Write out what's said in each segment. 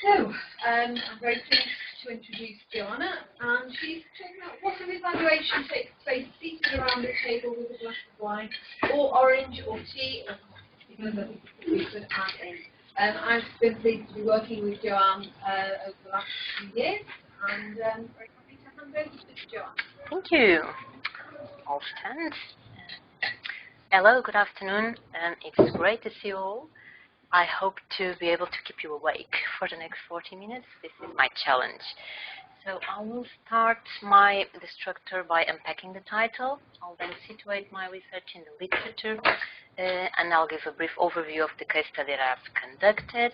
So, I'm very pleased to introduce Joana, and she's checking out what an evaluation takes place seated around the table with a glass of wine, or orange, or tea, or coffee, because I think we could add in. I've been pleased to be working with Joanne over the last few years, and very happy to hand over to Joanne. Thank you. All stands. Hello, good afternoon. It's great to see you all. I hope to be able to keep you awake for the next 40 minutes. This is my challenge. So I will start the structure by unpacking the title. I'll then situate my research in the literature, and I'll give a brief overview of the case study that I've conducted.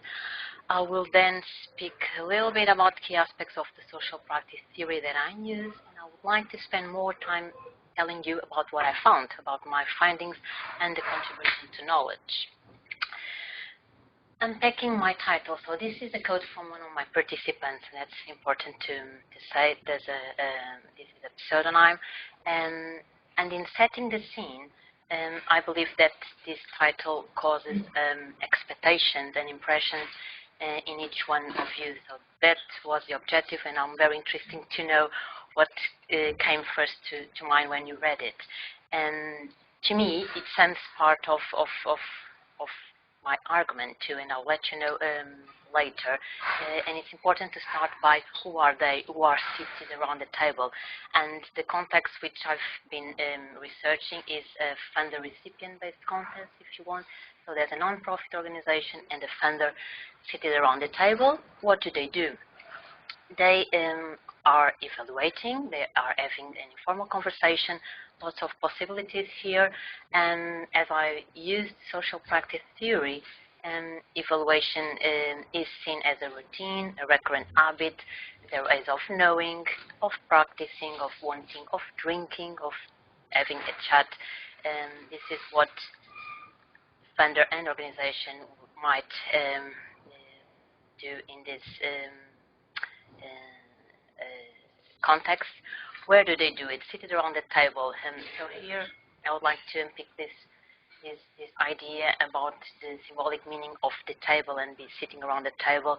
I will then speak a little bit about key aspects of the social practice theory that I use, and I would like to spend more time telling you about what I found, about my findings and the contribution to knowledge. Unpacking my title. So this is a quote from one of my participants, and that's important to say. This is a pseudonym, and in setting the scene, I believe that this title causes expectations and impressions in each one of you. So that was the objective, and I'm very interested to know what came first to mind when you read it. And to me, it sums part of my argument too, and I'll let you know later. And it's important to start by who are they who are seated around the table. And the context which I've been researching is a funder recipient-based context, if you want. So there's a non-profit organization and a funder seated around the table. What do? They are evaluating, they are having an informal conversation, lots of possibilities here, and as I used social practice theory, evaluation is seen as a routine, a recurrent habit, the ways of knowing, of practicing, of wanting, of drinking, of having a chat. This is what funder and organization might do in this context. Where do they do it? Seated around the table. So here I would like to pick this idea about the symbolic meaning of the table and be sitting around the table.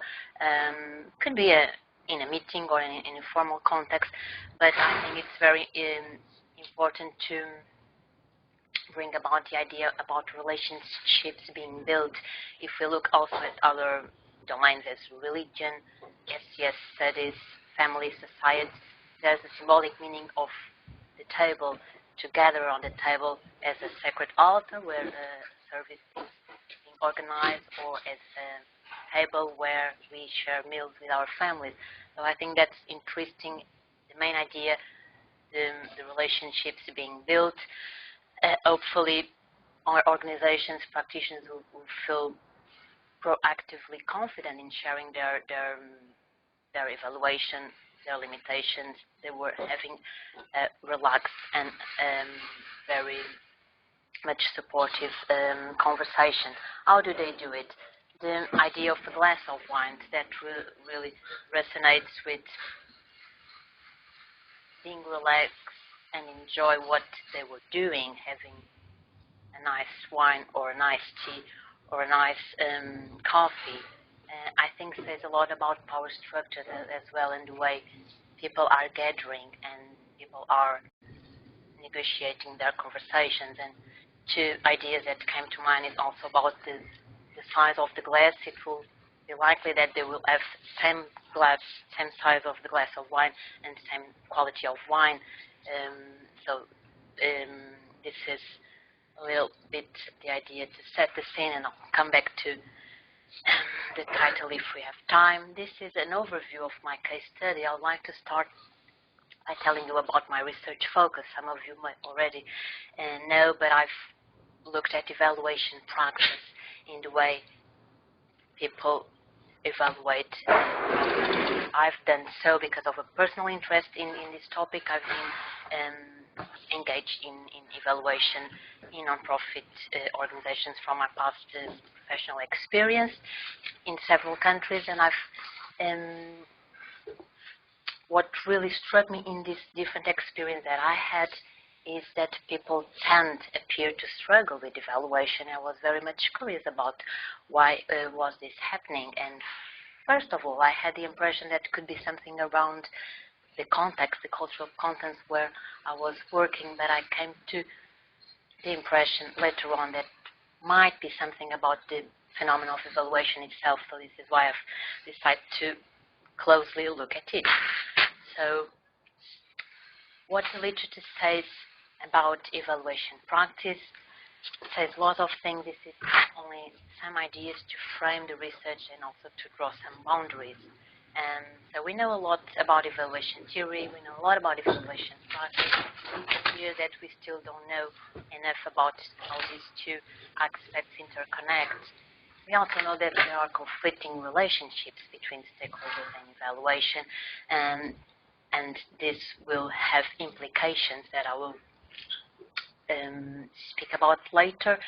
Could be in a meeting or in an informal context, but I think it's very important to bring about the idea about relationships being built. If we look also at other domains as religion, SCS studies, family, society, there's a symbolic meaning of the table, to gather on the table as a sacred altar where the service is being organized, or as a table where we share meals with our families. So I think that's interesting, the main idea, the relationships being built. Hopefully our organizations, practitioners will feel proactively confident in sharing their evaluation, their limitations. They were having a relaxed and very much supportive conversation. How do they do it? The idea of a glass of wine, that really resonates with being relaxed and enjoy what they were doing, having a nice wine or a nice tea or a nice coffee. I think says a lot about power structure as well, and the way people are gathering and people are negotiating their conversations. And two ideas that came to mind is also about the size of the glass. It will be likely that they will have same size of the glass of wine and same quality of wine. This is a little bit the idea to set the scene, and I'll come back to the title if we have time. This is an overview of my case study. I would like to start by telling you about my research focus. Some of you might already know, but I've looked at evaluation practice in the way people evaluate. I've done so because of a personal interest in this topic. I've been engaged in evaluation in non-profit organizations from my past professional experience in several countries, and what really struck me in this different experience that I had is that people appear to struggle with evaluation. I was very much curious about why was this happening, and first of all, I had the impression that it could be something around the context, the cultural contents where I was working, but I came to the impression later on that might be something about the phenomenon of evaluation itself. So this is why I've decided to closely look at it. So what the literature says about evaluation practice, it says a lot of things. This is only some ideas to frame the research and also to draw some boundaries. So we know a lot about evaluation theory, we know a lot about evaluation practice. It's clear that we still don't know enough about how these two aspects interconnect. We also know that there are conflicting relationships between stakeholders and evaluation, and this will have implications that I will speak about later.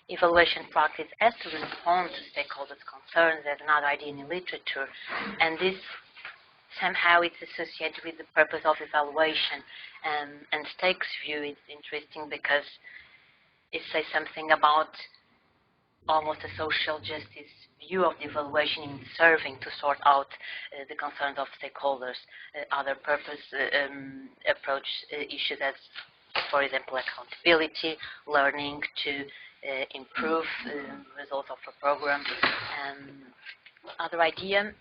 Evaluation practice has to respond to stakeholders' concerns. There's another idea in the literature, and this somehow it's associated with the purpose of evaluation. And Stake's view is interesting because it says something about almost a social justice view of the evaluation in serving to sort out the concerns of stakeholders. Other purpose approach issues as, for example, accountability, learning to improve results of a program. Other idea,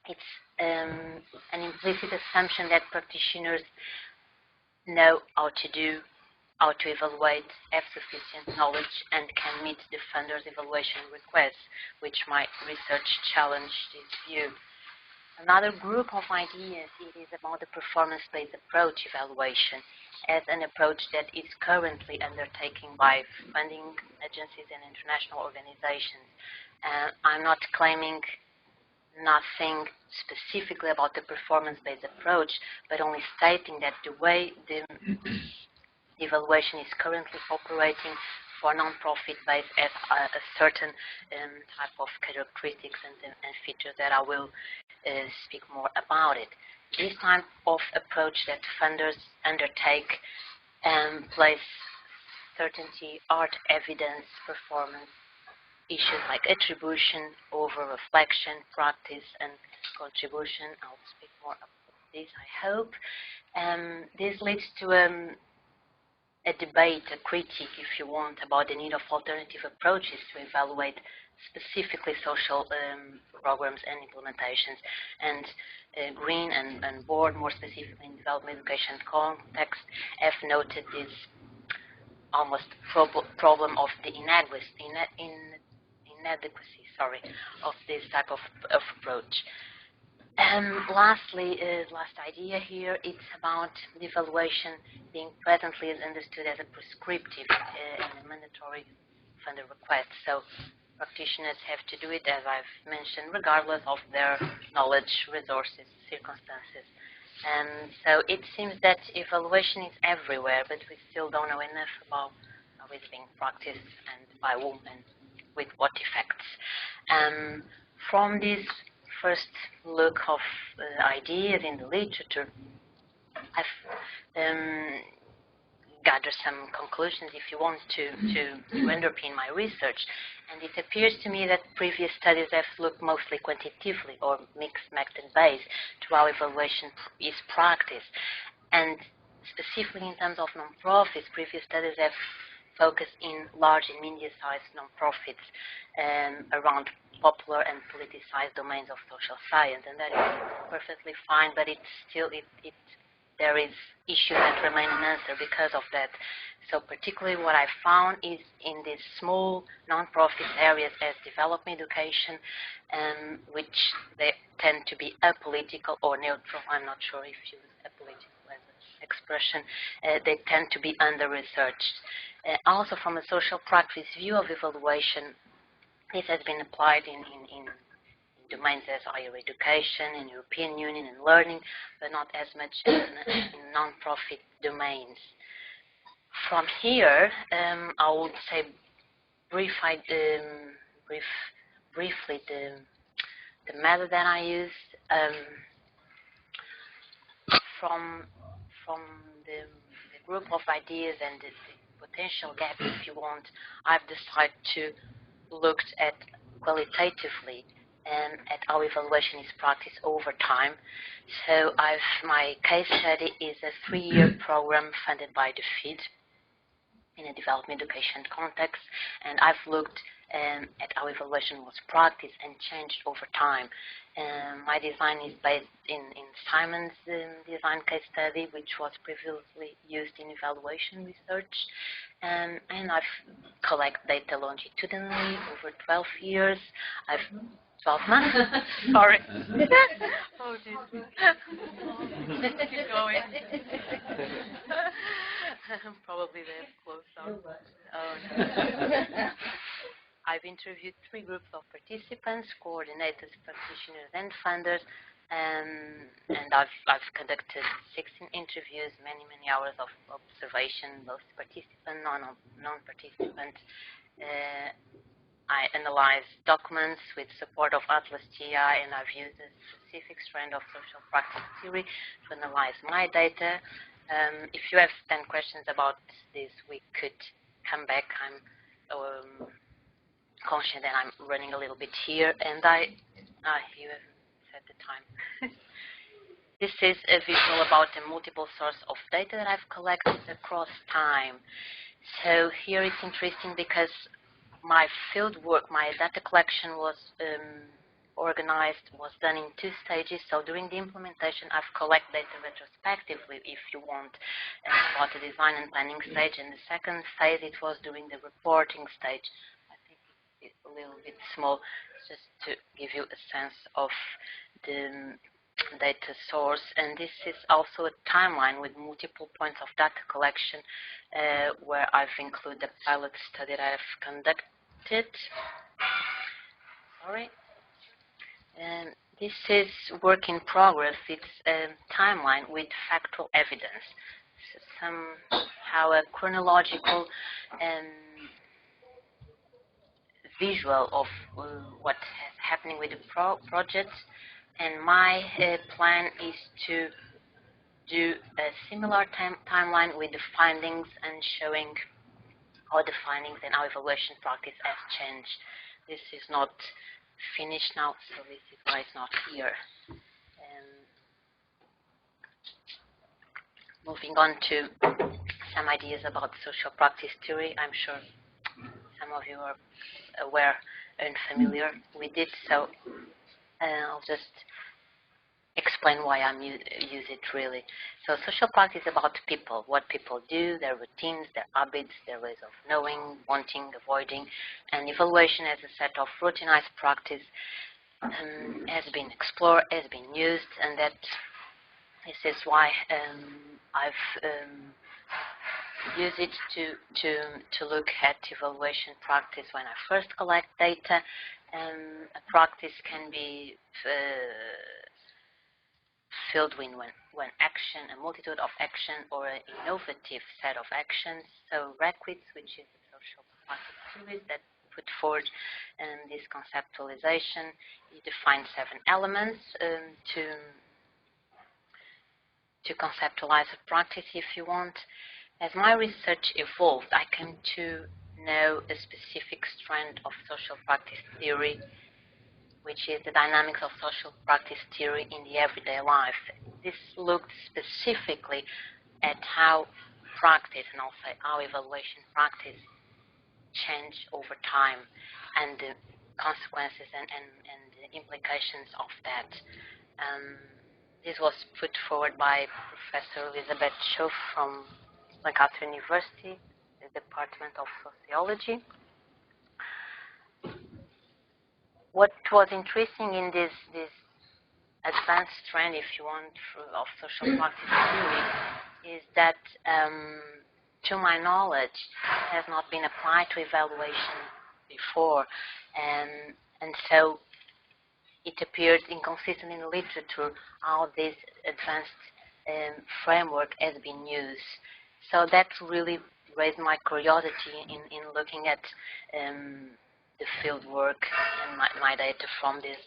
it's an implicit assumption that practitioners know how to do, how to evaluate, have sufficient knowledge, and can meet the funder's evaluation requests, which my research challenged this view. Another group of ideas, it is about the performance-based approach evaluation as an approach that is currently undertaken by funding agencies and international organizations. I'm not claiming nothing specifically about the performance-based approach, but only stating that the way the evaluation is currently operating for non-profit base has a certain type of characteristics and features that I will speak more about it. This type of approach that funders undertake place certainty, art, evidence, performance, issues like attribution over reflection, practice, and contribution. I'll speak more about this, I hope. This leads to a debate, a critique, if you want, about the need of alternative approaches to evaluate specifically social programs and implementations. And Green and Board, more specifically in development education context, have noted this almost problem of the inadequacy of this type of approach. Lastly, last idea here, it's about the evaluation being presently understood as a prescriptive and a mandatory funder request. So practitioners have to do it, as I've mentioned, regardless of their knowledge, resources, circumstances. And so it seems that evaluation is everywhere, but we still don't know enough about how it's being practiced and by whom and with what effects. From this first look of ideas in the literature, I've gathered some conclusions, if you want, to underpin my research. And it appears to me that previous studies have looked mostly quantitatively or mixed method-based to how evaluation is practiced. And specifically in terms of non-profits, previous studies have focused in large and medium-sized non-profits around popular and politicized domains of social science, and that is perfectly fine, but it's still, there is issues that remain unanswered because of that. So particularly what I found is in these small non-profit areas as development education, which they tend to be apolitical or neutral. I'm not sure if you use apolitical as an expression. They tend to be under-researched. Also from a social practice view of evaluation, this has been applied in domains as higher education, in European Union, and learning, but not as much in non-profit domains. From here, I would say briefly the method that I used. From the group of ideas and the potential gaps, if you want, I've decided to look at qualitatively at how evaluation is practiced over time. So my case study is a 3-year program funded by the FID in a development education context, and I've looked at how evaluation was practiced and changed over time. My design is based in Simon's design case study, which was previously used in evaluation research, and I've collected data longitudinally over 12 years. 12 months? Sorry. Oh, geez. Keep going. Probably they've closed down. Oh, no. I've interviewed 3 groups of participants, coordinators, practitioners, and funders, and I've conducted 16 interviews, many hours of observation, both participant, non-participant. I analyzed documents with support of Atlas GI, and I've used a specific strand of social practice theory to analyze my data. If you have 10 questions about this, we could come back. I'm conscious that I'm running a little bit here, and you have set the time. This is a visual about the multiple source of data that I've collected across time. So here it's interesting because my field work, my data collection was done in 2 stages. So during the implementation, I've collected data retrospectively, if you want, about the design and planning stage. And the second phase, it was during the reporting stage. I think it's a little bit small, just to give you a sense of the data source. And this is also a timeline with multiple points of data collection, where I've included the pilot study that I've conducted. Sorry. This is work in progress. It's a timeline with factual evidence. So somehow a chronological visual of what's happening with the project. And my plan is to do a similar timeline with the findings and showing how the findings and how evaluation practice has changed. This is not finished now, so this is why it's not here. Moving on to some ideas about social practice theory. I'm sure some of you are aware and familiar with it, so I'll just explain why I use it really. So social practice is about people, what people do, their routines, their habits, their ways of knowing, wanting, avoiding, and evaluation as a set of routinized practice has been explored, has been used, and this is why I've used it to look at evaluation practice when I first collect data. A practice can be filled with when action, a multitude of action, or an innovative set of actions. So requisites, which is the social practice theories that put forward this conceptualization. You define 7 elements to conceptualize a practice, if you want. As my research evolved, I came to know a specific strand of social practice theory, which is the dynamics of social practice theory in the everyday life. This looked specifically at how practice, and I'll say how evaluation practice, change over time, and the consequences and the implications of that. This was put forward by Professor Elizabeth Schoaf from Lancaster University, the Department of Sociology. What was interesting in this advanced trend, if you want, of social practice theory is that, to my knowledge, has not been applied to evaluation before, and so it appears inconsistent in the literature how this advanced framework has been used. So that really raised my curiosity in looking at the field work and my data from this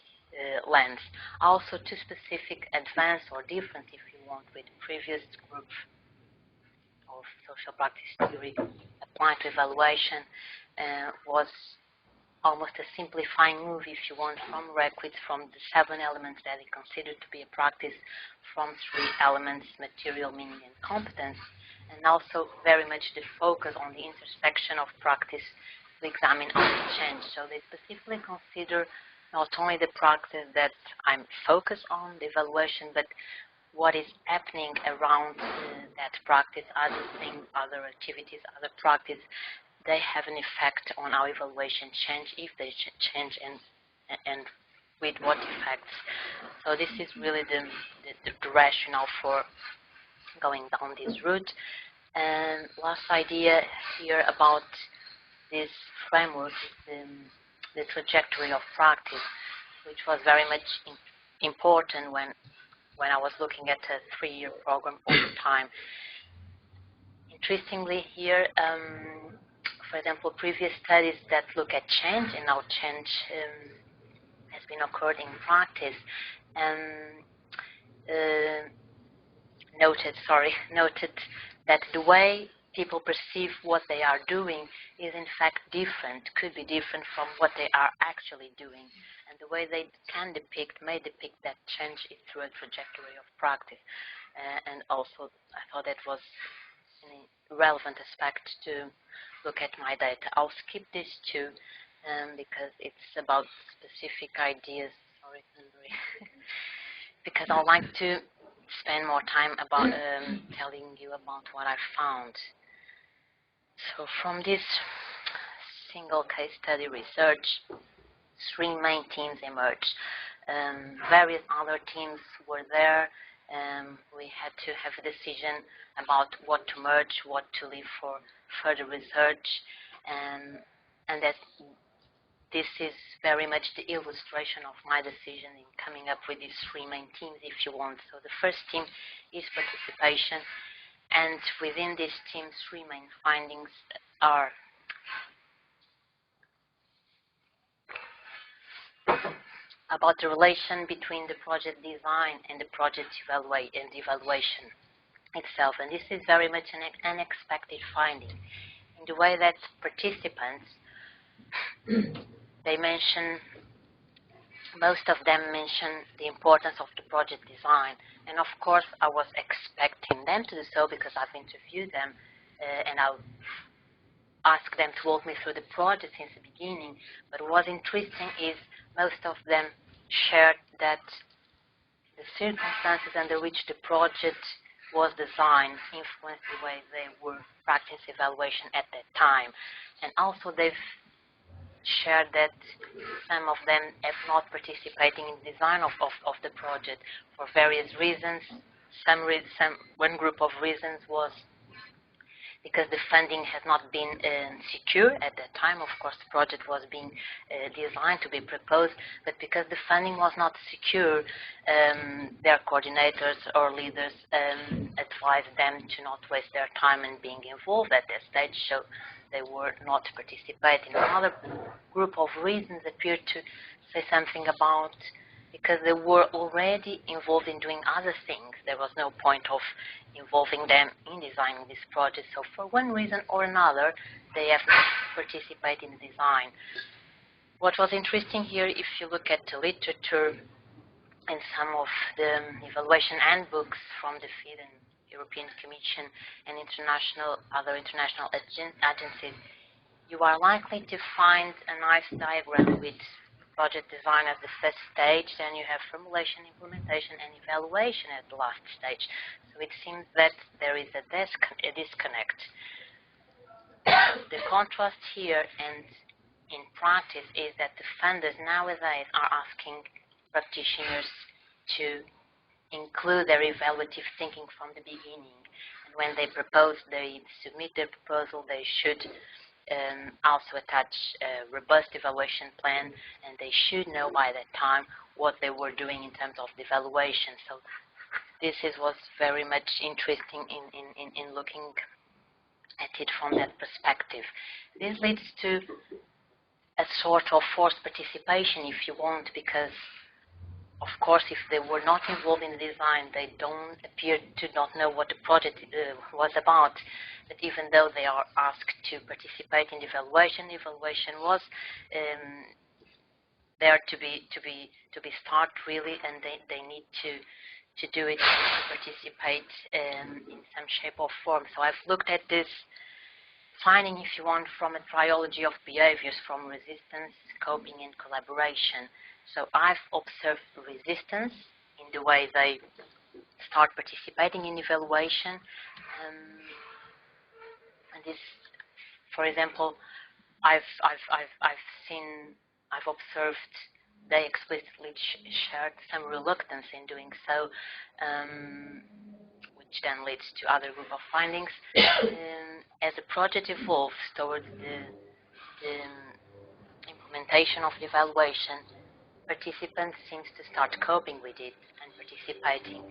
lens. Also, 2 specific advanced or different, if you want, with the previous group of social practice theory applied to evaluation was almost a simplifying move, if you want, from requisites, from the 7 elements that he considered to be a practice, from 3 elements, material, meaning, and competence, and also very much the focus on the intersection of practice to examine only change. So they specifically consider not only the practice that I'm focused on, the evaluation, but what is happening around that practice, other things, other activities, other practice, they have an effect on our evaluation change, if they change, and with what effects. So this is really the rationale for going down this route. And last idea here about this framework is the trajectory of practice, which was very much important when I was looking at a 3-year program all the time. Interestingly here, for example, previous studies that look at change, and now change has been occurred in practice, noted that the way people perceive what they are doing is in fact different, could be different from what they are actually doing. And the way they may depict that change is through a trajectory of practice. And also, I thought that was a relevant aspect to look at my data. I'll skip this too, because it's about specific ideas. Sorry, because I'd like to spend more time about telling you about what I found. So from this single case study research, 3 main teams emerged. Various other teams were there. We had to have a decision about what to merge, what to leave for further research, and that this is very much the illustration of my decision in coming up with these 3 main teams, if you want. So the first team is participation, and within this team, 3 main findings are about the relation between the project design and the project evaluation itself. And this is very much an unexpected finding, in the way that participants, most of them mention the importance of the project design. And of course, I was expecting them to do so because I've interviewed them, and I'll ask them to walk me through the project since the beginning. But what was interesting is most of them shared that the circumstances under which the project was designed influenced the way they were practicing evaluation at that time. And also they've shared that some of them have not participating in the design of the project for various reasons. One group of reasons was because the funding has not been secure at that time. Of course, the project was being designed to be proposed, but because the funding was not secure, their coordinators or leaders advised them to not waste their time in being involved at that stage, so they were not participating. Another group of reasons appeared to say something about because they were already involved in doing other things. There was no point of involving them in designing this project. So for one reason or another, they have not participated in the design. What was interesting here, if you look at the literature and some of the evaluation handbooks from the FID and European Commission and other international agencies, you are likely to find a nice diagram with project design as the first stage, then you have formulation, implementation, and evaluation at the last stage. So it seems that there is a disconnect. The contrast here and in practice is that the funders nowadays are asking practitioners to include their evaluative thinking from the beginning. And when they submit their proposal, they should also attach a robust evaluation plan, and they should know by that time what they were doing in terms of the evaluation. So this was very much interesting in looking at it from that perspective. This leads to a sort of forced participation, if you want, because of course, if they were not involved in the design, they don't appear to not know what the project was about. But even though they are asked to participate in the evaluation was there to be start really, and they need to do it, to participate in some shape or form. So I've looked at this finding, if you want, from a triology of behaviors, from resistance, coping, and collaboration. So I've observed resistance in the way they start participating in evaluation, and this, for example, I've observed they explicitly shared some reluctance in doing so, which then leads to other group of findings. As the project evolves towards the implementation of the evaluation, participants seems to start coping with it and participating.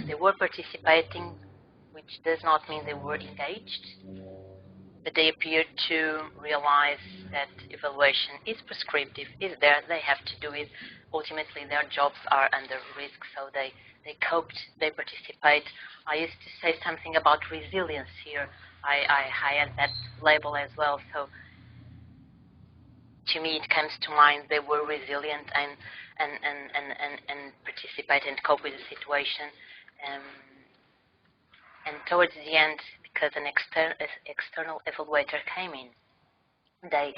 They were participating, which does not mean they were engaged, but they appeared to realize that evaluation is prescriptive, is there, they have to do it. Ultimately, their jobs are under risk, so they coped, they participate. I used to say something about resilience here. I had that label as well, so to me it comes to mind they were resilient and participate and cope with the situation. And towards the end, because an external evaluator came in, they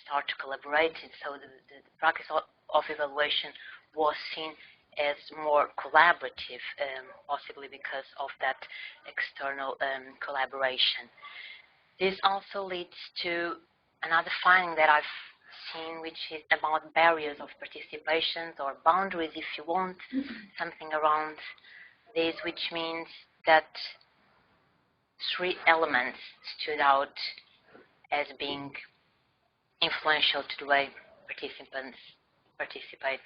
start to collaborate. So the practice of evaluation was seen as more collaborative, possibly because of that external collaboration. This also leads to another finding that I've seen, which is about barriers of participation, or boundaries, if you want, something around this, which means that three elements stood out as being influential to the way participants participate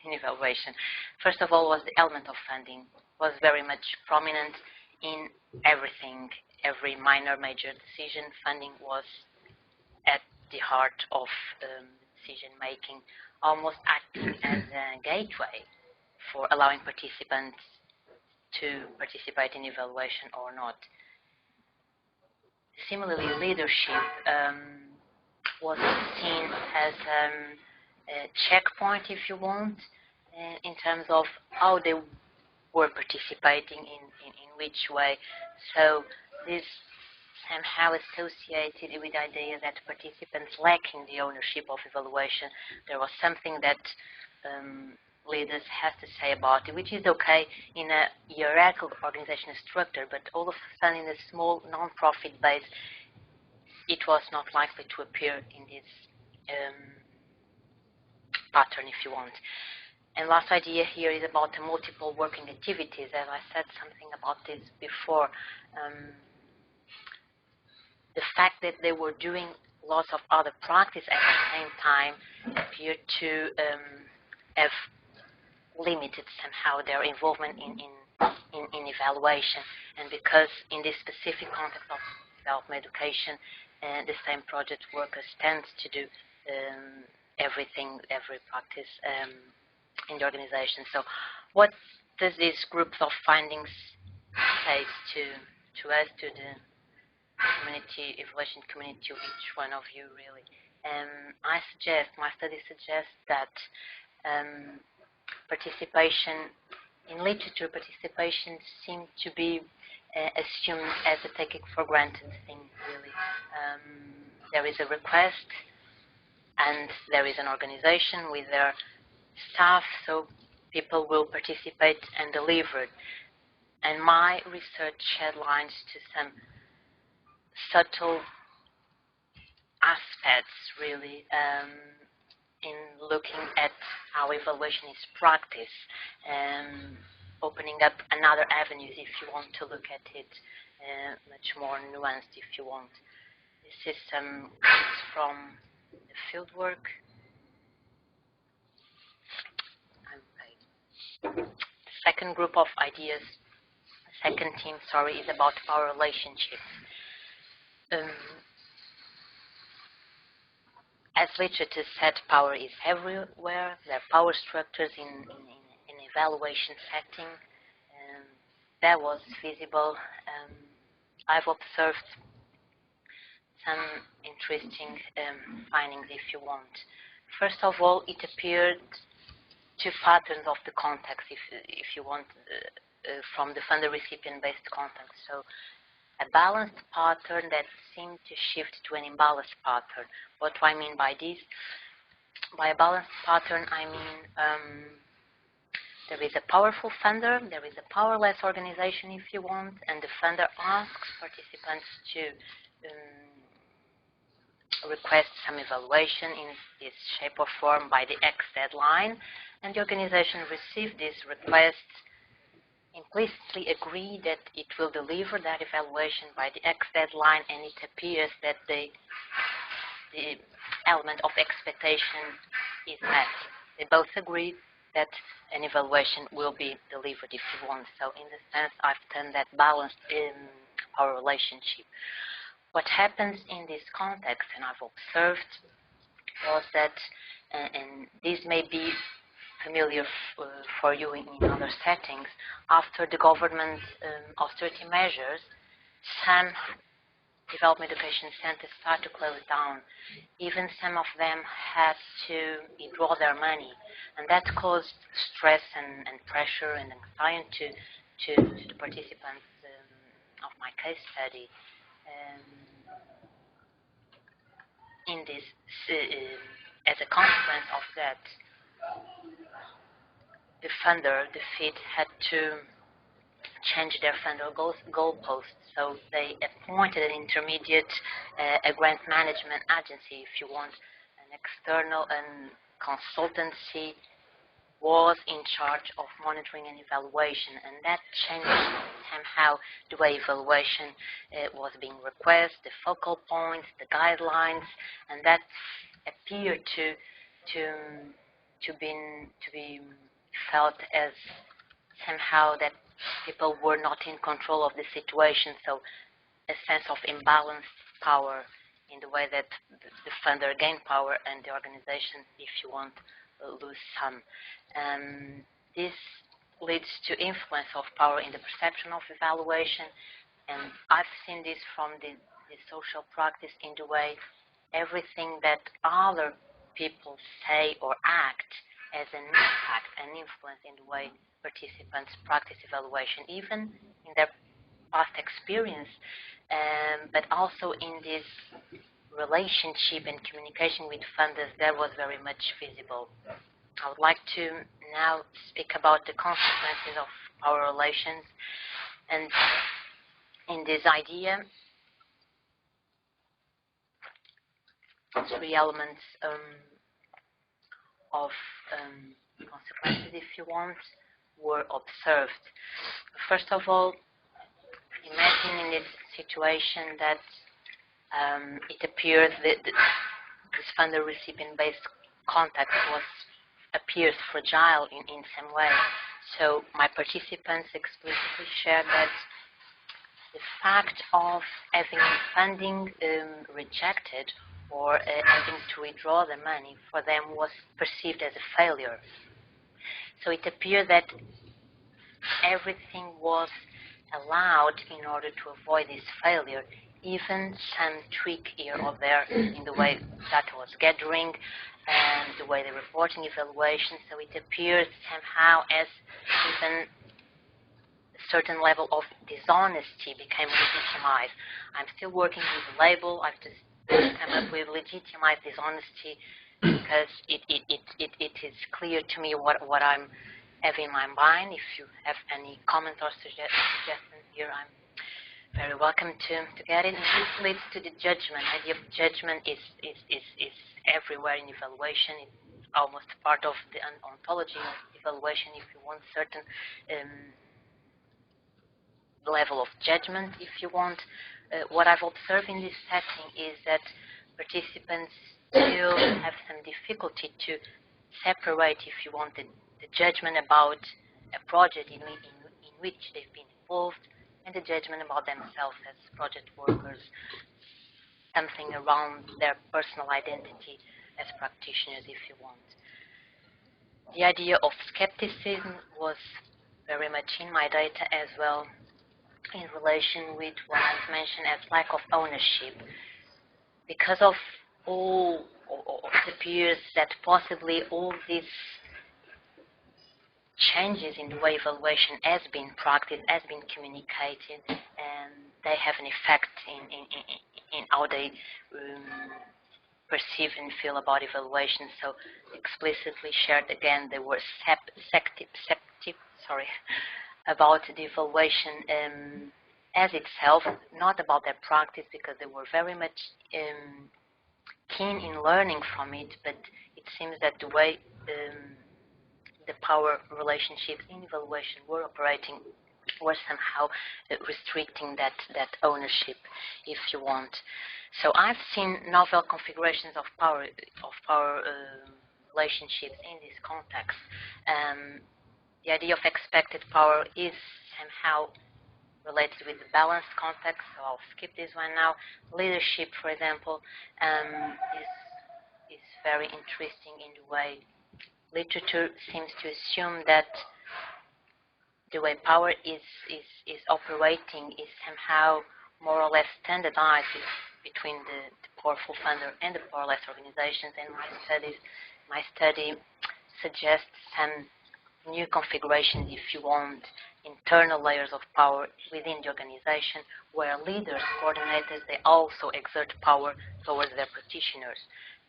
in evaluation. First of all was the element of funding, was very much prominent in everything. Every minor, major decision, funding was at the heart of decision making, almost acting as a gateway for allowing participants to participate in evaluation or not. Similarly, leadership was seen as a checkpoint, if you want, in terms of how they were participating in which way. So this somehow associated with the idea that participants lacking the ownership of evaluation. There was something that leaders have to say about it, which is okay in a hierarchical organizational structure, but all of a sudden in a small non-profit base, it was not likely to appear in this pattern, if you want. And last idea here is about the multiple working activities. As I said something about this before, the fact that they were doing lots of other practice at the same time appeared to have limited somehow their involvement in evaluation. And because in this specific context of development education, the same project workers tend to do every practice in the organization. So what does this group of findings say to us, to the community, evaluation community, to each one of you, really? My study suggests that participation in literature, participation seems to be assumed as a taken for granted thing, really. There is a request and there is an organization with their staff, so people will participate and deliver. And my research shed lines to some subtle aspects, really, in looking at how evaluation is practiced, opening up another avenues if you want to look at it much more nuanced, if you want. This is some quotes from the fieldwork. The second group of ideas, the second theme, is about power relationships. as literature said, power is everywhere. There are power structures in evaluation setting. That was visible. I've observed some interesting findings, if you want. First of all, it appeared two patterns of the context, if you want, from the funder-recipient-based context. So a balanced pattern that seemed to shift to an imbalanced pattern. What do I mean by this? By a balanced pattern, I mean there is a powerful funder, there is a powerless organization, if you want, and the funder asks participants to request some evaluation in this shape or form by the X deadline, and the organization received these requests, implicitly agree that it will deliver that evaluation by the X deadline, and it appears that the element of expectation is met. They both agree that an evaluation will be delivered, if you want. So in the sense, I've turned that balanced in our relationship. What happens in this context, and I've observed, was that, and this may be familiar for you in other settings, after the government austerity measures, some development education centers start to close down. Even some of them had to withdraw their money, and that caused stress and pressure and anxiety to the participants of my case study. In this, as a consequence of that, the funder, the FID, had to change their funder goalposts. So they appointed an intermediate, a grant management agency, if you want, an external and consultancy was in charge of monitoring and evaluation, and that changed somehow the way evaluation was being requested, the focal points, the guidelines, and that appeared to be felt as somehow that people were not in control of the situation, so a sense of imbalanced power in the way that the funder gained power and the organization, if you want, lose some. This leads to influence of power in the perception of evaluation, and I've seen this from the social practice in the way everything that other people say or act as an impact and influence in the way participants practice evaluation, even in their past experience, but also in this relationship and communication with funders that was very much visible. I would like to now speak about the consequences of power relations, and in this idea, three elements of consequences, if you want, were observed. First of all, imagine in this situation that it appears that this funder-recipient-based contact appears fragile in some way. So my participants explicitly shared that the fact of having funding rejected or having to withdraw the money for them was perceived as a failure. So it appeared that everything was allowed in order to avoid this failure, even some tweak here or there in the way data was gathering and the way the reporting evaluation. So it appears somehow as even a certain level of dishonesty became legitimized. I'm still working with the label. I've just come up with legitimized dishonesty because it is clear to me what I'm having in my mind. If you have any comments or suggestions here, I'm very welcome to get it. This leads to the judgment. The idea of judgment is everywhere in evaluation. It's almost part of the ontology of evaluation. If you want certain level of judgment, if you want. What I've observed in this setting is that participants still have some difficulty to separate, if you want, the judgment about a project in which they've been involved and the judgment about themselves as project workers, something around their personal identity as practitioners, if you want. The idea of skepticism was very much in my data as well, in relation with what I've mentioned as lack of ownership. Because of all, or it appears that possibly all these changes in the way evaluation has been practiced, has been communicated, and they have an effect in how they perceive and feel about evaluation. So explicitly shared again, they were skeptic about the evaluation as itself, not about their practice, because they were very much keen in learning from it, but it seems that the way the power relationships in evaluation were operating were somehow restricting that ownership, if you want. So I've seen novel configurations of power relationships in this context. The idea of expected power is somehow related with the balanced context, so I'll skip this one now. Leadership, for example, is very interesting in the way literature seems to assume that the way power is operating is somehow more or less standardized between the powerful funder and the powerless organizations. And my study suggests some new configurations, if you want, internal layers of power within the organization, where leaders, coordinators, they also exert power towards their practitioners.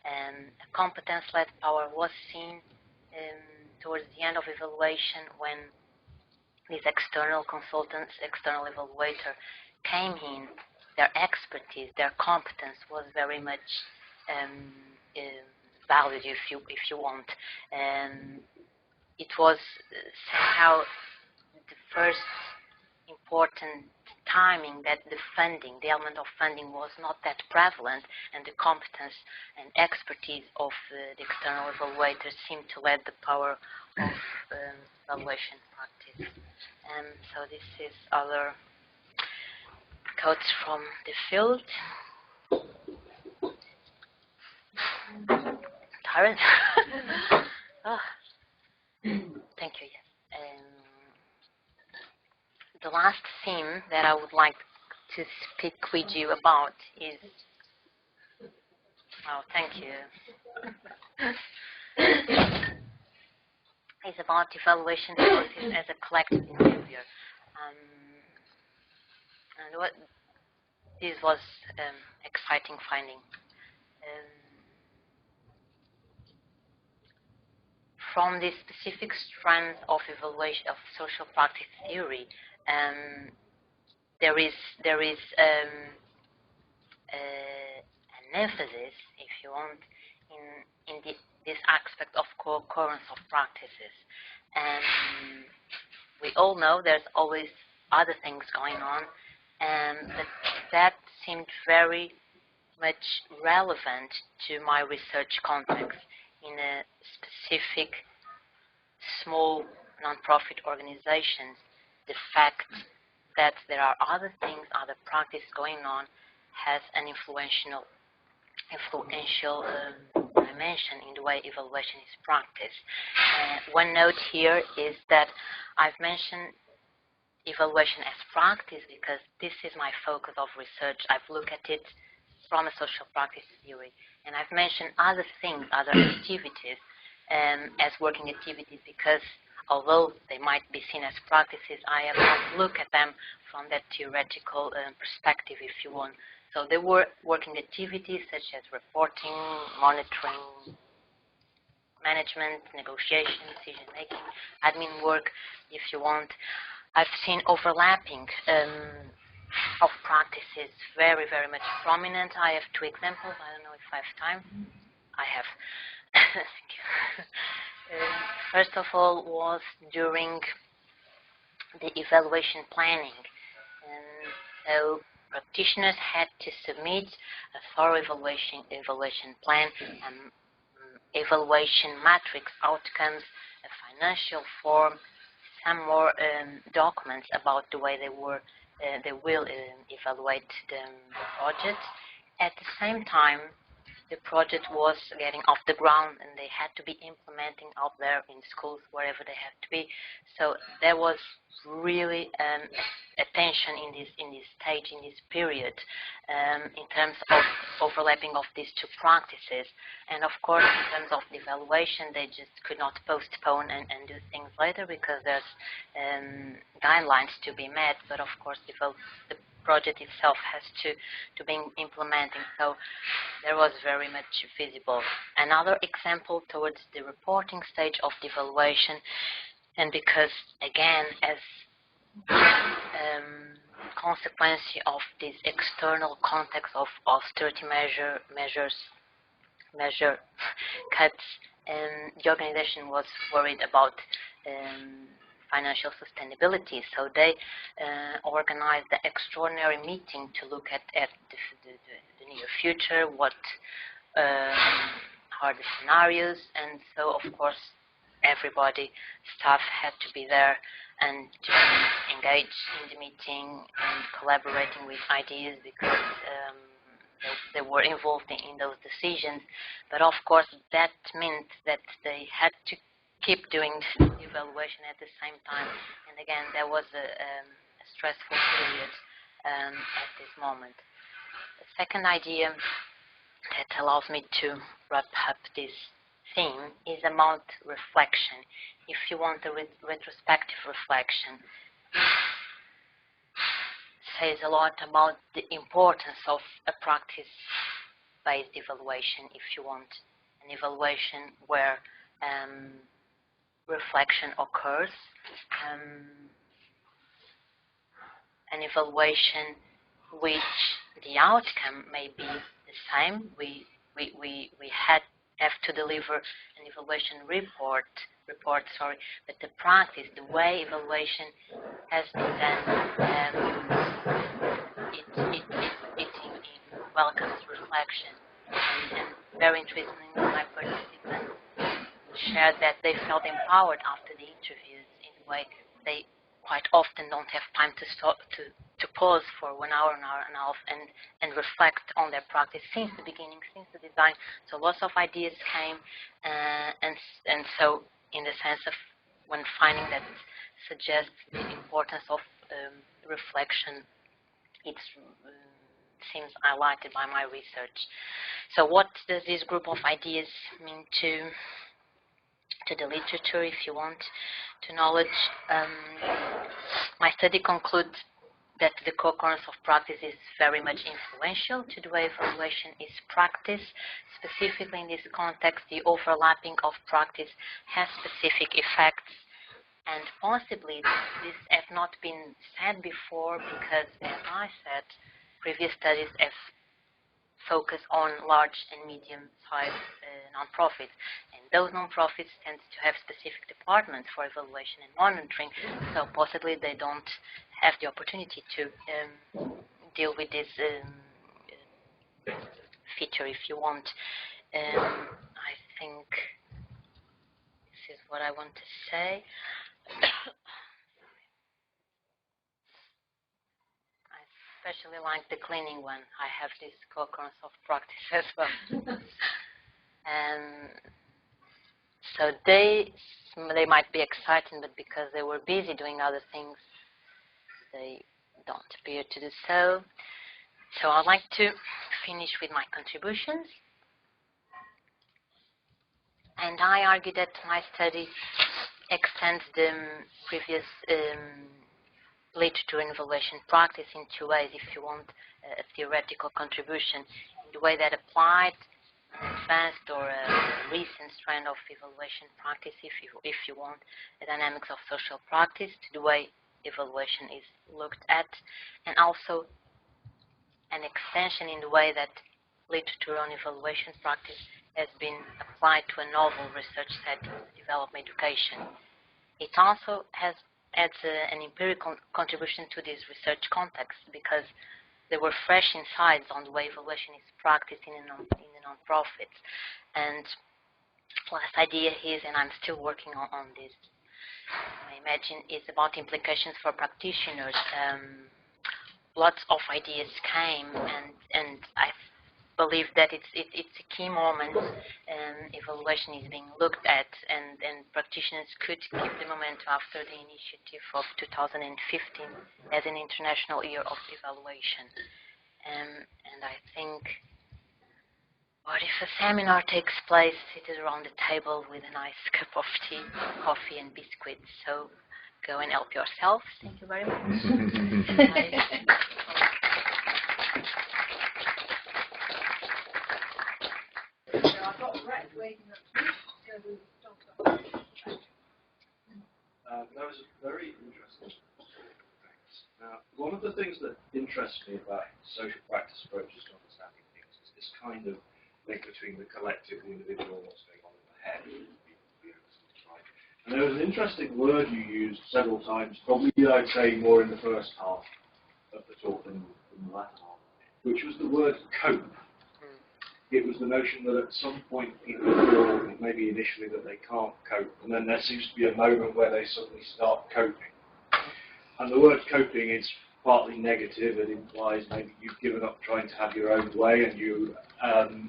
And competence-led power was seen towards the end of evaluation, when these external consultants, external evaluator came in. Their expertise, their competence was very much valued, if you want. It was somehow the first important timing that the funding, the element of funding, was not that prevalent, and the competence and expertise of the external evaluators seemed to lead the power of evaluation practice. So this is other quotes from the field. Tired? Oh. Thank you. Yes. The last theme that I would like to speak with you about is, oh, thank you, is about evaluation process as a collective behavior. And what this was exciting finding. From the specific strands of evaluation of social practice theory, there is an emphasis, if you want, in this aspect of co-occurrence of practices. And we all know there's always other things going on, but that seemed very much relevant to my research context in a specific small non-profit organizations. The fact that there are other things, other practices going on, has an influential dimension in the way evaluation is practiced. One note here is that I've mentioned evaluation as practice because this is my focus of research. I've looked at it from a social practice theory, and I've mentioned other things, other activities, as working activities, because although they might be seen as practices, I have not looked at them from that theoretical perspective, if you want. So there were working activities such as reporting, monitoring, management, negotiation, decision-making, admin work, if you want. I've seen overlapping of practices very, very much prominent. I have two examples. I don't know if I have time. I have. Thank you. First of all was during the evaluation planning. So practitioners had to submit a thorough evaluation plan, evaluation matrix outcomes, a financial form, some more documents about the way they will evaluate the project. At the same time, the project was getting off the ground, and they had to be implementing out there in schools, wherever they had to be. So there was really attention in this stage, in this period, in terms of overlapping of these two practices. And of course, in terms of the evaluation, they just could not postpone and do things later, because there's guidelines to be met. But of course, the project itself has to be implementing. So there was very much visible. Another example towards the reporting stage of the evaluation, and because again, as consequence of this external context of austerity measure cuts, the organization was worried about financial sustainability, so they organized the extraordinary meeting to look at the near future, what are the scenarios, and so of course everybody, staff, had to be there and to engage in the meeting and collaborating with ideas, because they were involved in those decisions. But of course that meant that they had to keep doing the evaluation at the same time, and again there was a stressful period at this moment. The second idea that allows me to wrap up this theme is about reflection. If you want a retrospective reflection, says a lot about the importance of a practice-based evaluation. If you want an evaluation where reflection occurs, an evaluation which the outcome may be the same. We have to deliver an evaluation report, but the practice, the way evaluation has been done, it welcomes reflection. And very interestingly, my participants shared that they felt empowered after the interviews in a way they quite often don't have time to pause for 1 hour, an hour and a half, and reflect on their practice since the beginning, since the design. So lots of ideas came, and so in the sense of when finding that suggests the importance of reflection, it seems highlighted by my research. So what does this group of ideas mean to the literature, if you want, to knowledge? My study concludes that the co-occurrence of practice is very much influential to the way evaluation is practiced. Specifically in this context, the overlapping of practice has specific effects, and possibly this has not been said before, because, as I said, previous studies have focused on large and medium-sized non-profits, and those non-profits tend to have specific departments for evaluation and monitoring, so possibly they don't have the opportunity to deal with this feature, if you want. I think this is what I want to say. I especially like the cleaning one. I have this co-occurrence of practice as well. So they might be exciting, but because they were busy doing other things, they don't appear to do so. So I'd like to finish with my contributions. And I argue that my study extends the previous literature and evaluation practice in two ways. If you want a theoretical contribution, in the way that applied an advanced or a recent strand of evaluation practice, if you want, the dynamics of social practice, to the way evaluation is looked at, and also an extension in the way that literature on evaluation practice has been applied to a novel research setting, development education. It also adds an empirical contribution to this research context, because there were fresh insights on the way evaluation is practiced in the non-profits. And last idea is, and I'm still working on this, I imagine, is about implications for practitioners. Lots of ideas came, and I believe that it's a key moment evaluation is being looked at, and practitioners could keep the momentum after the initiative of 2015 as an International Year of Evaluation. And I think, what if a seminar takes place seated around the table with a nice cup of tea, coffee and biscuits? So go and help yourselves. Thank you very much. That was very interesting. Thanks. Now, one of the things that interests me about social practice approaches to understanding things is this kind of link between the collective, the individual, and what's going on in the head. And there was an interesting word you used several times, probably I'd say more in the first half of the talk than in the latter half, which was the word cope. It was the notion that at some point people feel, maybe initially, that they can't cope, and then there seems to be a moment where they suddenly start coping. And the word coping is partly negative. It implies maybe you've given up trying to have your own way, and you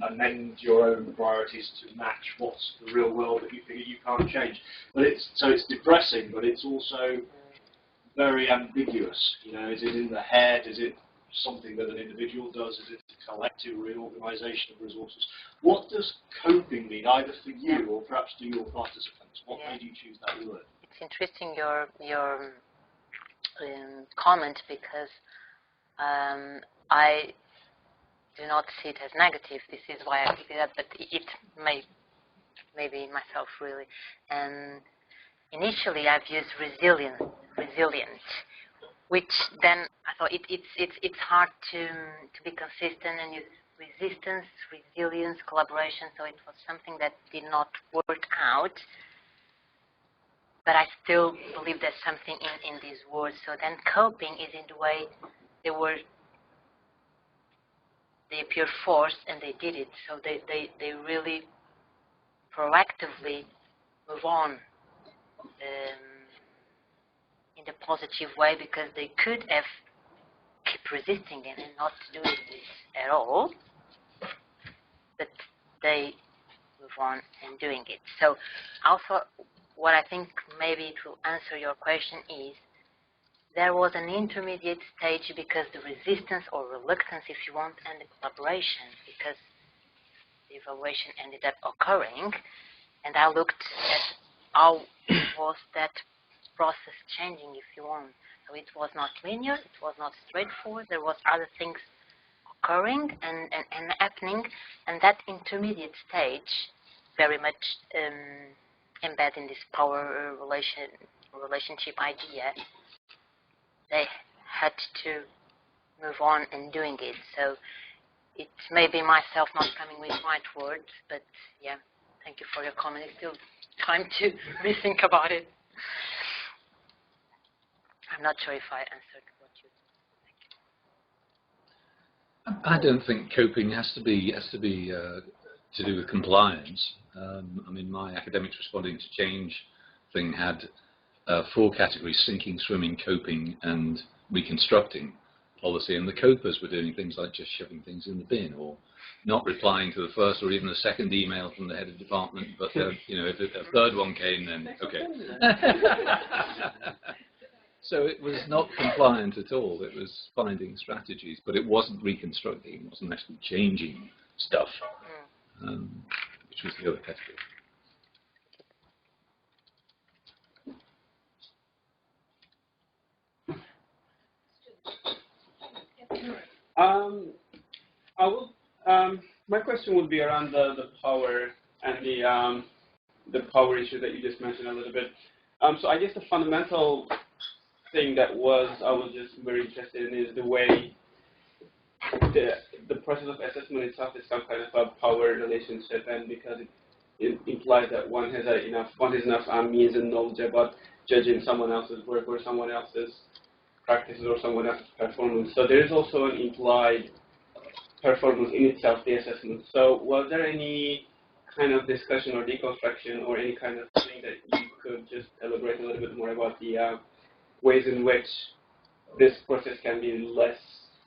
amend your own priorities to match what's the real world that you figure you can't change. But it's depressing, but it's also very ambiguous. You know, is it in the head? Is it something that an individual does? Is it a collective reorganization of resources? What does coping mean, either for you or perhaps to your participants? What made you choose that word? It's interesting your comment, because I do not see it as negative. This is why I picked it up, but it may be myself really. And initially I've used resilient, which then I thought it's hard to be consistent and use resistance, resilience, collaboration. So it was something that did not work out. But I still believe there's something in these words. So then coping is in the way they appear forced, and they did it. So they really proactively move on in the positive way, because they could have kept resisting it and not doing this at all, but they move on and doing it. So also, what I think maybe it will answer your question is, there was an intermediate stage, because the resistance or reluctance, if you want, and the collaboration, because the evaluation ended up occurring, and I looked at how was that process changing, if you want. So it was not linear, it was not straightforward, there was other things occurring and happening, and that intermediate stage very much embedded in this power relationship idea. They had to move on and doing it. So it may be myself not coming with right words, but yeah, thank you for your comment. It's still time to rethink about it. I'm not sure if I answered what you. I don't think coping has to be to do with compliance. I mean, my academics responding to change thing had 4 categories: sinking, swimming, coping, and reconstructing policy. And the copers were doing things like just shoving things in the bin, or not replying to the first or even the second email from the head of department. But you know, if a third one came, then okay. So it was not compliant at all. It was finding strategies, but it wasn't reconstructing. It wasn't actually changing stuff, which was the other category. I will. My question would be around the power and the power issue that you just mentioned a little bit. So I guess the fundamental thing I was just very interested in is the way the process of assessment itself is some kind of a power relationship, and because it implies that one has enough means and knowledge about judging someone else's work or someone else's practices or someone else's performance. So there is also an implied performance in itself, the assessment. So was there any kind of discussion or deconstruction or any kind of thing that you could just elaborate a little bit more about the ways in which this process can be less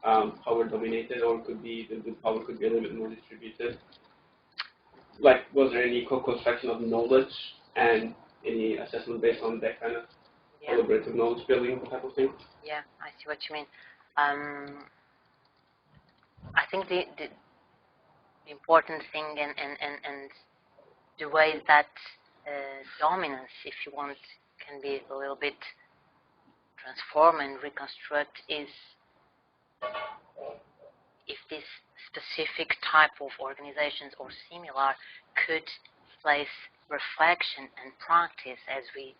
power dominated, or could be the power could be a little bit more distributed? Like, was there any co-construction of knowledge and any assessment based on that kind of collaborative knowledge building type of thing? Yeah, I see what you mean. I think the important thing and the way that dominance, if you want, can be a little bit transform and reconstruct is if this specific type of organizations or similar could place reflection and practice, as we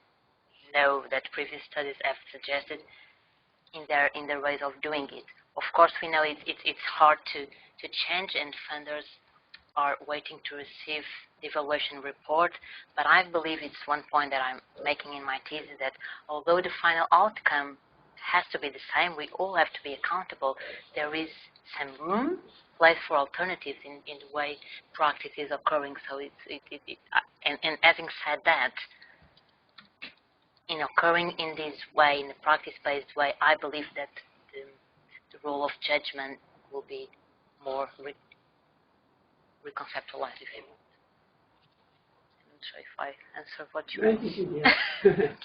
know that previous studies have suggested, in their ways of doing it. Of course, we know it's hard to change, and funders are waiting to receive the evaluation report, but I believe it's one point that I'm making in my thesis, that although the final outcome has to be the same, we all have to be accountable. There is some room, place for alternatives in the way practice is occurring. So and having said that, in occurring in this way, in a practice-based way, I believe that the role of judgment will be more reconceptualized, if you want. I'm not sure if I answered what you meant. Could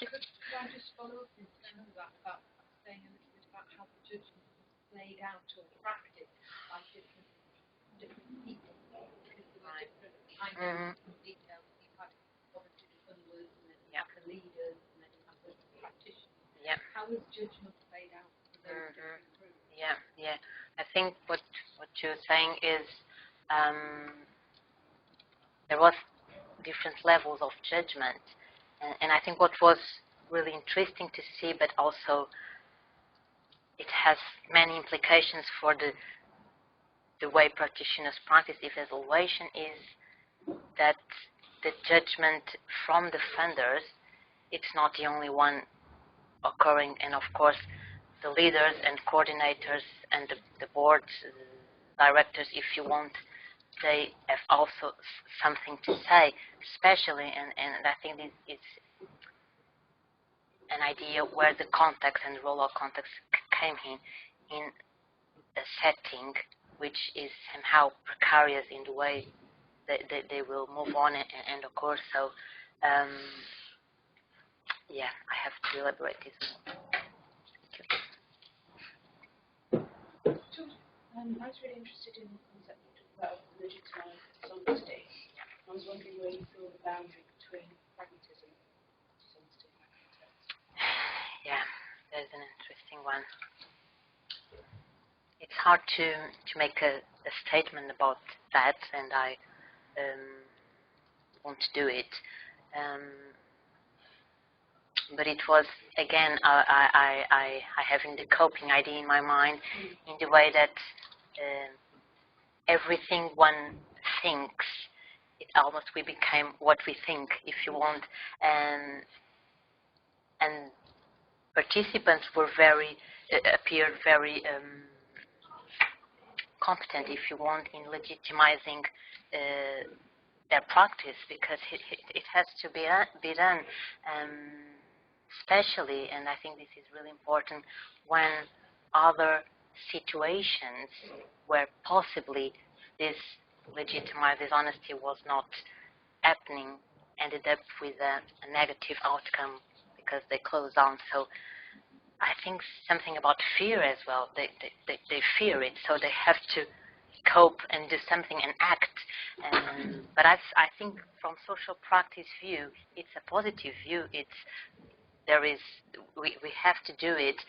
I just follow up in terms of that, about saying a little bit about how the judgment is laid out or practiced by different people? Because there were different kinds of details. You had obviously the funders, and then you had the leaders, and then you had the practitioners. Yeah. How is judgment played out for those different groups? Yeah. I think what you're saying is there was different levels of judgment, and I think what was really interesting to see, but also it has many implications for the way practitioners practice evaluation, is that the judgment from the funders, it's not the only one occurring, and of course the leaders and coordinators and the boards, directors, if you want, they have also something to say, especially, and I think it's an idea where the context and the role of context came in a setting which is somehow precarious in the way they will move on and occur. So, yeah, I have to elaborate this more. I was really interested in the concept you talked about of legitimised dishonesty. I was wondering where you saw the boundary between pragmatism and dishonesty in that context. Yeah, there's an interesting one. It's hard to make a statement about that, and I want to do it. But it was, again, I having the coping idea in my mind, in the way that everything one thinks, we became what we think, if you want, and participants appeared very competent, if you want, in legitimizing their practice, because it has to be done, especially, and I think this is really important, when other situations where possibly this legitimized dishonesty was not happening ended up with a negative outcome because they closed down. So I think something about fear as well. They fear it, so they have to cope and do something and act. But I think from social practice view, it's a positive view. We have to do it.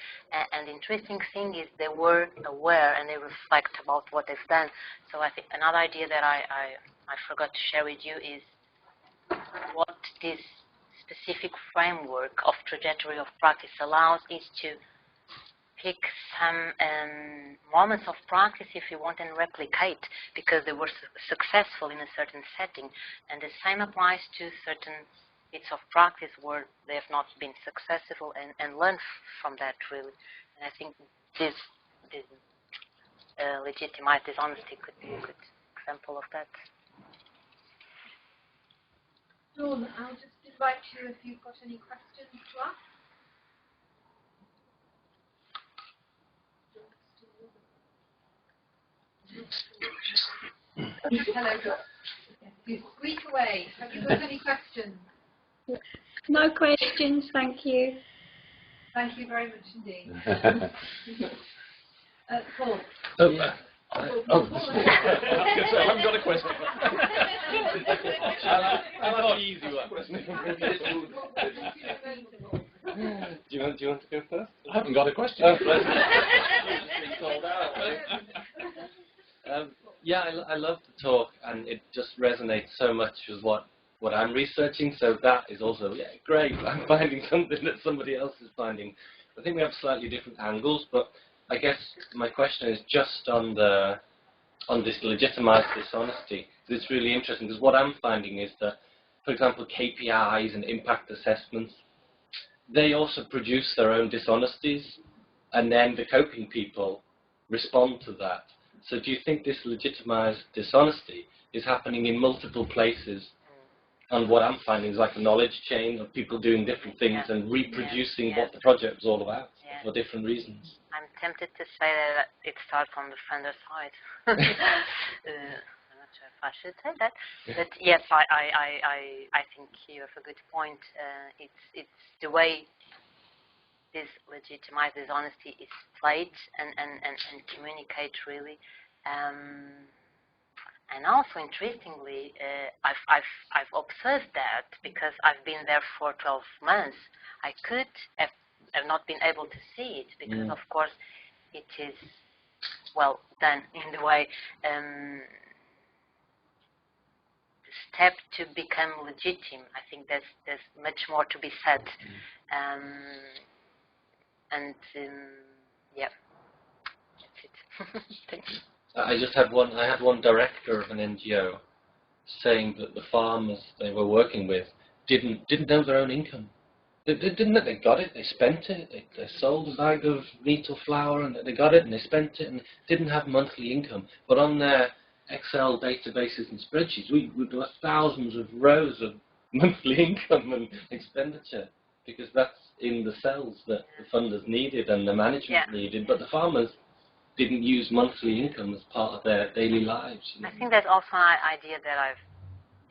And the interesting thing is they were aware and they reflect about what they've done. So I think another idea that I forgot to share with you is what this specific framework of trajectory of practice allows is to pick some moments of practice, if you want, and replicate, because they were successful in a certain setting. And the same applies to certain bits of practice where they have not been successful, and learn from that, really. And I think this legitimized dishonesty could be a good example of that. Dawn, I'll just invite you if you've got any questions to ask. Hello. You squeak away. Have you got any questions? No questions, thank you. Thank you very much indeed. Paul. I haven't got a question. I'll have the easy one. Do you want to go first? I haven't got a question. Yeah, I love the talk, and it just resonates so much with what I'm researching. So that is also great. I'm finding something that somebody else is finding. I think we have slightly different angles, but I guess my question is just on this legitimized dishonesty. It's really interesting because what I'm finding is that, for example, KPIs and impact assessments, they also produce their own dishonesties, and then the coping people respond to that. So do you think this legitimized dishonesty is happening in multiple places? And what I'm finding is like a knowledge chain of people doing different things and reproducing what the project was all about for different reasons. I'm tempted to say that it starts on the funder side. I'm not sure if I should say that, but yes, I think you have a good point. It's the way this legitimized dishonesty is played and communicate really. And also, interestingly, I've observed that because I've been there for 12 months. I could have not been able to see it because, of course, it is well done in the way. The step to become legitimate, I think there's much more to be said. Yeah, that's it. Thank you. I had one director of an NGO saying that the farmers they were working with didn't know their own income. They didn't know. They got it, they spent it, they sold a bag of meat or flour and they got it and they spent it and didn't have monthly income. But on their Excel databases and spreadsheets, there were thousands of rows of monthly income and expenditure because that's in the cells that the funders needed and the management needed, but the farmers didn't use monthly income as part of their daily lives. You know? I think that's also an idea that I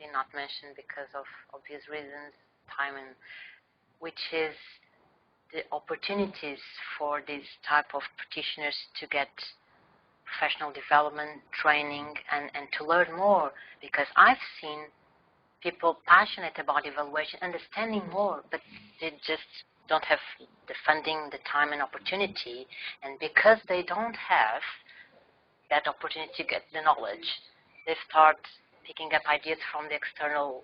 did not mention because of obvious reasons, time, and which is the opportunities for these type of practitioners to get professional development, training, and to learn more. Because I've seen people passionate about evaluation, understanding more, but they just don't have the funding, the time and opportunity, and because they don't have that opportunity to get the knowledge, they start picking up ideas from the external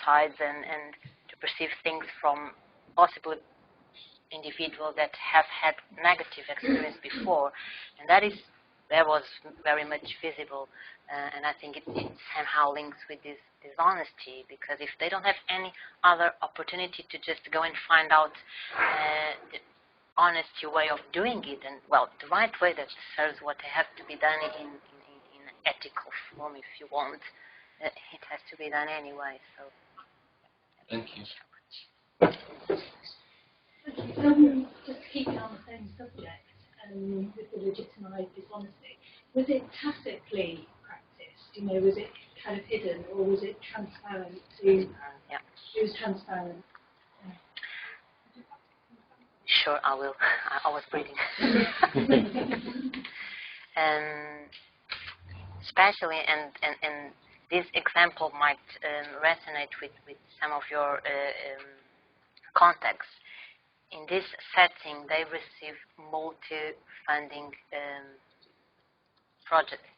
sides and to perceive things from possibly individuals that have had negative experience before, and that was very much visible, and I think it somehow links with this dishonesty, because if they don't have any other opportunity to just go and find out the honest way of doing it, and well, the right way that serves what they have to be done in an ethical form, if you want, it has to be done anyway. So, thank you. Just keeping on the same subject, with the legitimised dishonesty, was it tacitly practiced? You know, was it kind of hidden, or was it transparent to? It was transparent. Sure, I will. I was breathing. Especially, and this example might resonate with some of your contacts. In this setting, they receive multi-funding projects.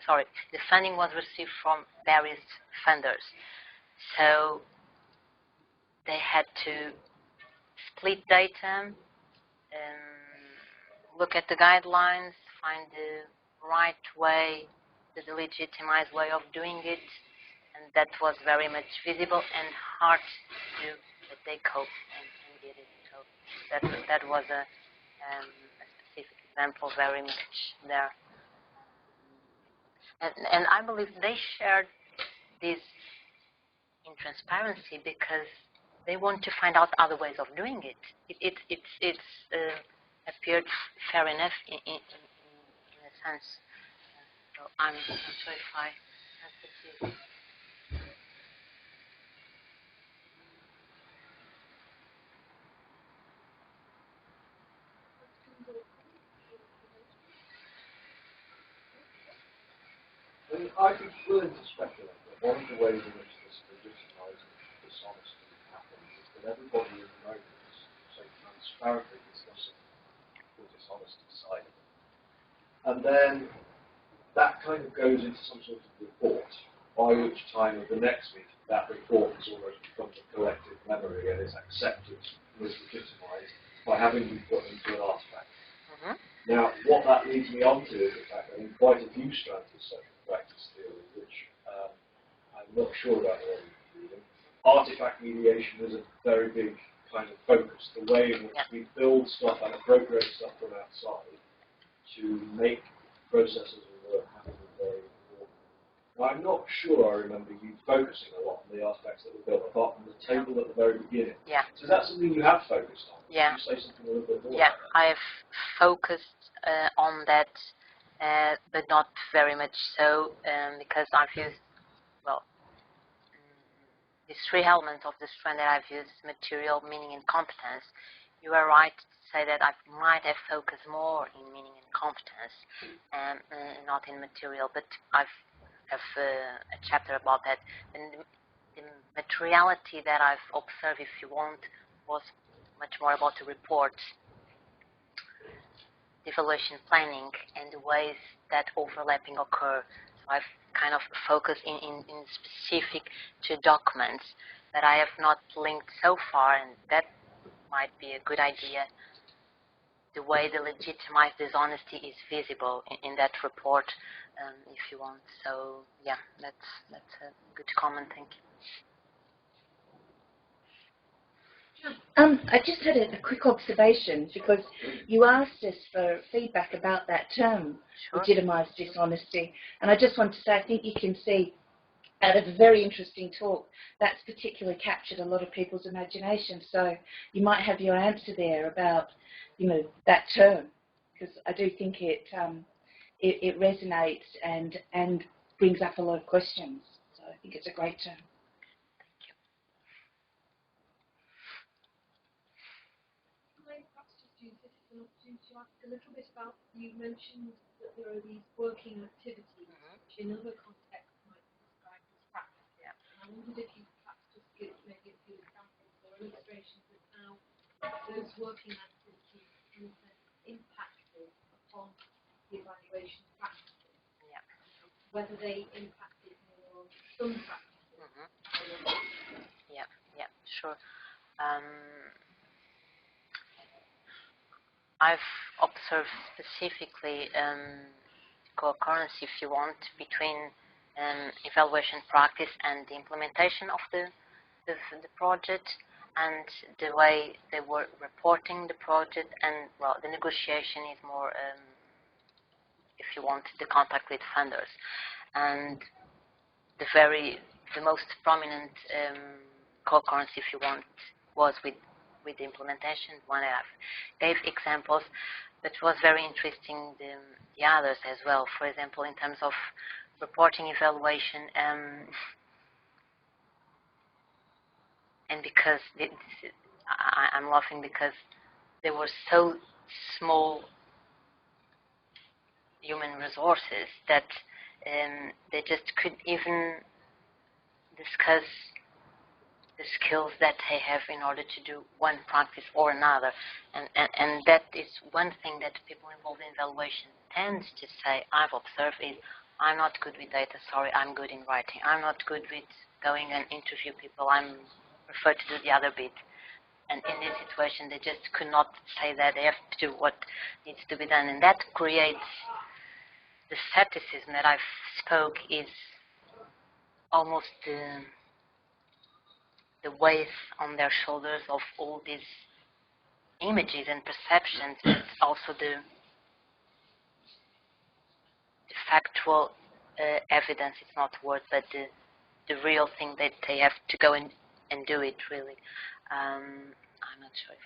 Sorry, the funding was received from various funders. So they had to split data, look at the guidelines, find the right way, the legitimized way of doing it, and that was very much visible and hard to do, but they coped and did it. So that was a specific example very much there. And I believe they shared this in transparency because they want to find out other ways of doing it. It's appeared fair enough in a sense So I'm not sure if I answered you. I mean, I'd be willing to speculate that one of the ways in which this legitimising dishonesty happens is that everybody in the room is so transparently discussing the dishonesty side of it. And then that kind of goes into some sort of report, by which time at the next meeting that report has almost become a collective memory and is accepted and is legitimised by having been put into an artefact. Now, what that leads me on to is the fact that in quite a few strands of social practice theory, which I'm not sure about whether you're reading, artifact mediation is a very big kind of focus, the way in which we build stuff and appropriate stuff from outside to make processes and work happen very important. Now, I'm not sure I remember you focusing a lot on the artifacts that were built, apart from the table at the very beginning. Yeah. So is that something you have focused on? Yeah. Can you say something a little bit more Yeah, about that? I've focused on that, but not very much so, because I've used, well, these three elements of the strand that I've used: material, meaning, and competence. You are right to say that I might have focused more in meaning and competence, and not in material, but I've have a chapter about that. And the materiality that I've observed, if you want, was much more about the report, the evaluation planning, and the ways that overlapping occur. So I've kind of focused in specific to documents that I have not linked so far, and that might be a good idea, the way the legitimized dishonesty is visible in that report, if you want. So yeah, that's a good comment. Thank you. I just had a quick observation, because you asked us for feedback about that term, Sure. legitimised dishonesty, and I just want to say I think you can see out of a very interesting talk that's particularly captured a lot of people's imagination. So you might have your answer there about, you know, that term, because I do think it resonates and brings up a lot of questions. So I think it's a great term. To ask a little bit about, you mentioned that there are these working activities, which in other contexts might be described as practice. Yeah. And I wondered if you perhaps just give maybe a few examples or illustrations of how those working activities in a sense impacted upon the evaluation practices. Yeah. Whether they impacted more on some practices. Yeah, sure. I've observed specifically co-occurrence, if you want, between evaluation practice and the implementation of the project, and the way they were reporting the project, and well, the negotiation is more, if you want, the contact with funders, and the most prominent co-occurrence, if you want, was with the implementation. One I gave examples, but was very interesting the others as well. For example, in terms of reporting evaluation, and because I'm laughing because they were so small human resources that they just couldn't even discuss the skills that they have in order to do one practice or another. And that is one thing that people involved in evaluation tend to say, I've observed, is I'm not good with data, sorry, I'm good in writing. I'm not good with going and interview people, I'm prefer to do the other bit. And in this situation, they just could not say that. They have to do what needs to be done. And that creates the skepticism that I've spoke is almost the weight on their shoulders of all these images and perceptions, but also the factual evidence. It's not word, but the real thing that they have to go and do it, really. I'm not sure if...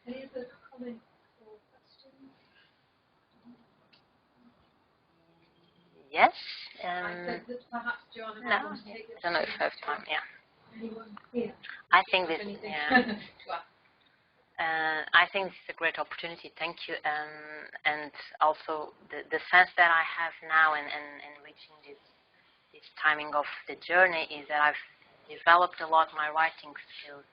Any other comments or questions? Joanna No, might want to take I don't know if I have time. Yeah. Anyone here? I think this. anything Yeah. to ask. I think this is a great opportunity. Thank you. And also the sense that I have now in reaching this timing of the journey is that I've developed a lot my writing skills,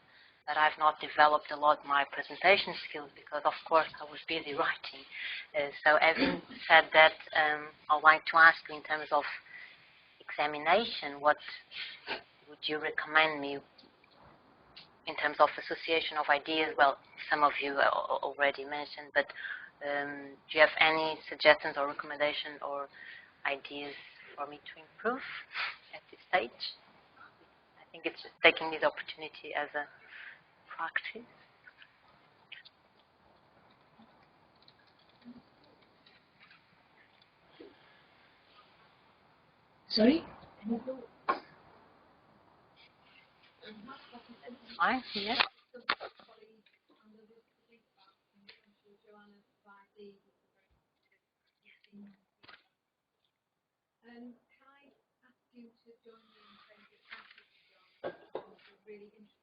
that I've not developed a lot my presentation skills because, of course, I was busy writing. So having said that, I'd like to ask you in terms of examination, what would you recommend me in terms of association of ideas? Well, some of you already mentioned, but do you have any suggestions or recommendations or ideas for me to improve at this stage? I think it's just taking this opportunity as a practice. Sorry? Fine, yeah. Can I ask you to join me in saying that thank you, Joanna? It was really interesting.